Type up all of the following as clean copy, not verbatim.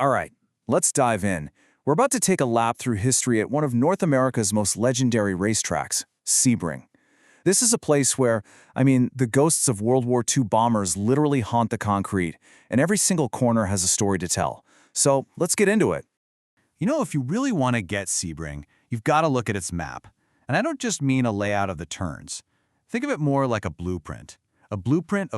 All right, let's dive in. We're about to take a lap through history at one of North America's most legendary racetracks, Sebring. This is a place where, the ghosts of World War II bombers literally haunt the concrete, and every single corner has a story to tell. So let's get into it. If you really want to get Sebring, you've got to look at its map. And I don't just mean a layout of the turns. Think of it more like a blueprint of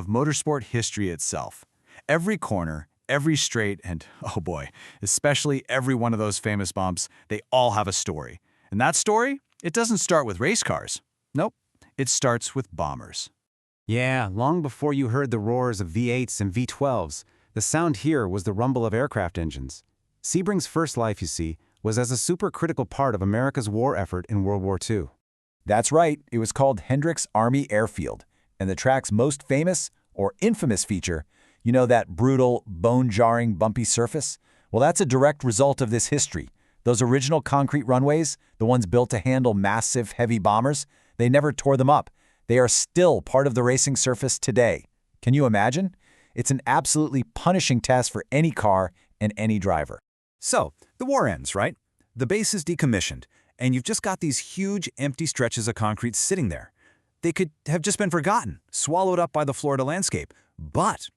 motorsport history itself. Every corner, every straight, and, oh boy, especially every one of those famous bumps, they all have a story. And that story, it doesn't start with race cars. Nope, it starts with bombers. Yeah, long before you heard the roars of V8s and V12s, the sound here was the rumble of aircraft engines. Sebring's first life, you see, was as a supercritical part of America's war effort in World War II. That's right, it was called Hendricks Army Airfield, and the track's most famous, or infamous feature, that brutal, bone-jarring, bumpy surface? Well, that's a direct result of this history. Those original concrete runways, the ones built to handle massive, heavy bombers, they never tore them up. They are still part of the racing surface today. Can you imagine? It's an absolutely punishing test for any car and any driver. So, the war ends, right? The base is decommissioned, and you've just got these huge, empty stretches of concrete sitting there. They could have just been forgotten, swallowed up by the Florida landscape. But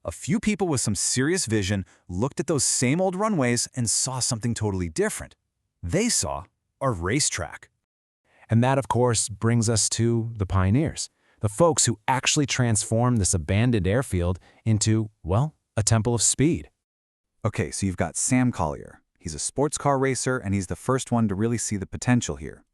a few people with some serious vision looked at those same old runways and saw something totally different. They saw a racetrack. And that, of course, brings us to the pioneers, the folks who actually transformed this abandoned airfield into, well, a temple of speed. Okay, so you've got Sam Collier. He's a sports car racer, and he's the first one to really see the potential here.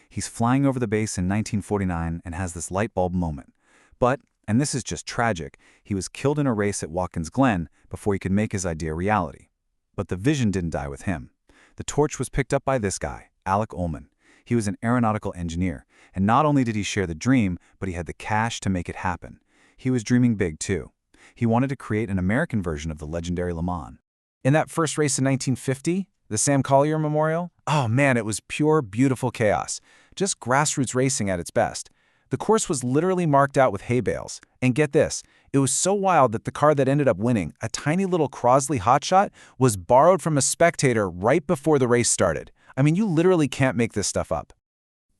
He's flying over the base in 1949 and has this light bulb moment. But, and this is just tragic, he was killed in a race at Watkins Glen before he could make his idea reality. But the vision didn't die with him. The torch was picked up by this guy, Alec Ullman. He was an aeronautical engineer, and not only did he share the dream, but he had the cash to make it happen. He was dreaming big, too. He wanted to create an American version of the legendary Le Mans. In that first race in 1950, the Sam Collier Memorial, oh man, it was pure, beautiful chaos. Just grassroots racing at its best. The course was literally marked out with hay bales. And get this, it was so wild that the car that ended up winning, a tiny little Crosley hotshot, was borrowed from a spectator right before the race started. You literally can't make this stuff up.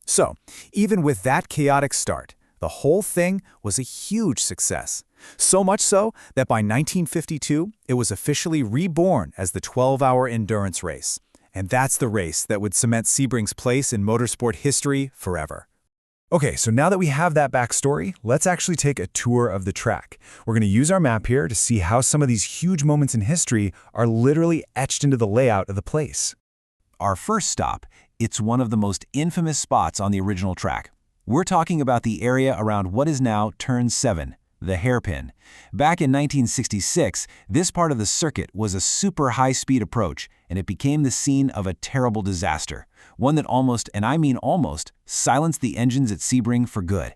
So, even with that chaotic start, the whole thing was a huge success. So much so that by 1952, it was officially reborn as the 12-hour endurance race. And that's the race that would cement Sebring's place in motorsport history forever. Okay, so now that we have that backstory, let's actually take a tour of the track. We're going to use our map here to see how some of these huge moments in history are literally etched into the layout of the place. Our first stop, it's one of the most infamous spots on the original track. We're talking about the area around what is now Turn 7, the hairpin. Back in 1966, this part of the circuit was a super high-speed approach, and it became the scene of a terrible disaster, one that almost, and I mean almost, silenced the engines at Sebring for good.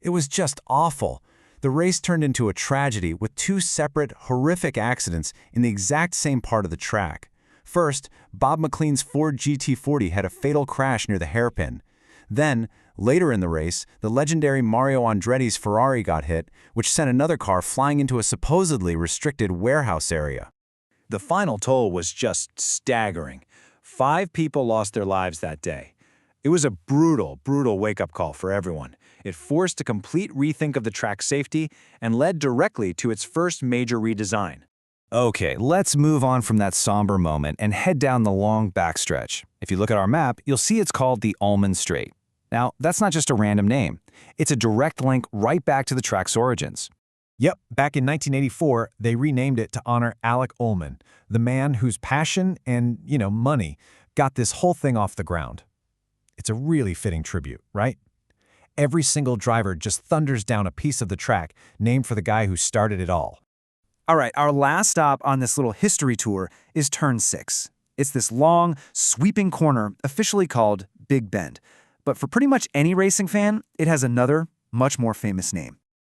It was just awful. The race turned into a tragedy with two separate, horrific accidents in the exact same part of the track. First, Bob McLean's Ford GT40 had a fatal crash near the hairpin. Then, later in the race, the legendary Mario Andretti's Ferrari got hit, which sent another car flying into a supposedly restricted warehouse area. The final toll was just staggering. 5 people lost their lives that day. It was a brutal, brutal wake-up call for everyone. It forced a complete rethink of the track's safety and led directly to its first major redesign. Okay, let's move on from that somber moment and head down the long backstretch. If you look at our map, you'll see it's called the Ullman Straight. Now, that's not just a random name. It's a direct link right back to the track's origins. Yep, back in 1984, they renamed it to honor Alec Ullman, the man whose passion and, money got this whole thing off the ground. It's a really fitting tribute, right? Every single driver just thunders down a piece of the track named for the guy who started it all. All right, our last stop on this little history tour is Turn 6. It's this long, sweeping corner officially called Big Bend. But for pretty much any racing fan, it has another, much more famous name.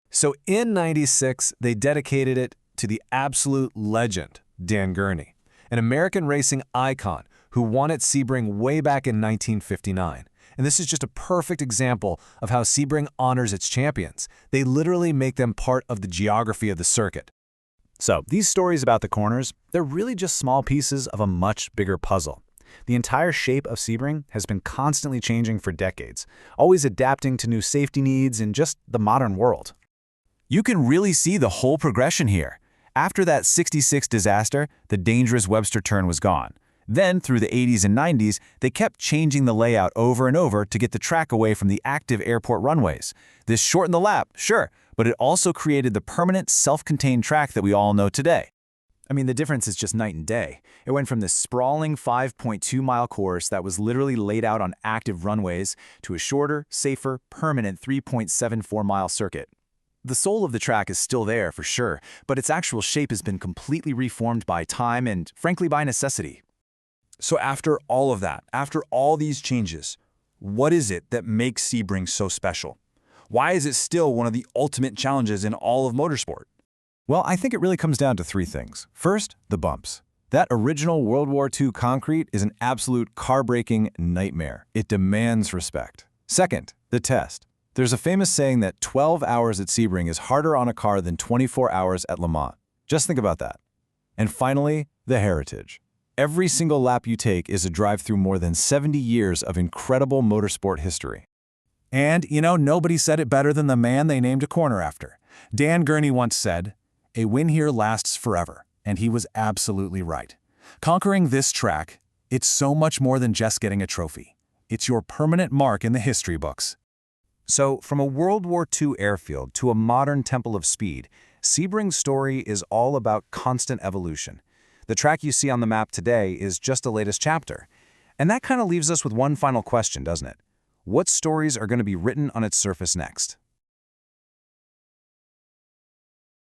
So in '96, they dedicated it to the absolute legend, Dan Gurney, an American racing icon who won at Sebring way back in 1959. And this is just a perfect example of how Sebring honors its champions. They literally make them part of the geography of the circuit. So, these stories about the corners, they're really just small pieces of a much bigger puzzle. The entire shape of Sebring has been constantly changing for decades, always adapting to new safety needs in just the modern world. You can really see the whole progression here. After that '66 disaster, the dangerous Webster turn was gone. Then, through the '80s and '90s, they kept changing the layout over and over to get the track away from the active airport runways. This shortened the lap, sure, but it also created the permanent, self-contained track that we all know today. I mean, the difference is just night and day. It went from this sprawling 5.2-mile course that was literally laid out on active runways to a shorter, safer, permanent 3.74-mile circuit. The soul of the track is still there, for sure, but its actual shape has been completely reformed by time and, frankly, by necessity. So after all of that, after all these changes, what is it that makes Sebring so special? Why is it still one of the ultimate challenges in all of motorsport? Well, I think it really comes down to three things. First, the bumps. That original World War II concrete is an absolute car-breaking nightmare. It demands respect. Second, the test. There's a famous saying that 12 hours at Sebring is harder on a car than 24 hours at Le Mans. Just think about that. And finally, the heritage. Every single lap you take is a drive through more than 70 years of incredible motorsport history. And, nobody said it better than the man they named a corner after. Dan Gurney once said, "A win here lasts forever," and he was absolutely right. Conquering this track, it's so much more than just getting a trophy. It's your permanent mark in the history books. So, from a World War II airfield to a modern temple of speed, Sebring's story is all about constant evolution. The track you see on the map today is just the latest chapter. And that kind of leaves us with one final question, doesn't it? What stories are going to be written on its surface next?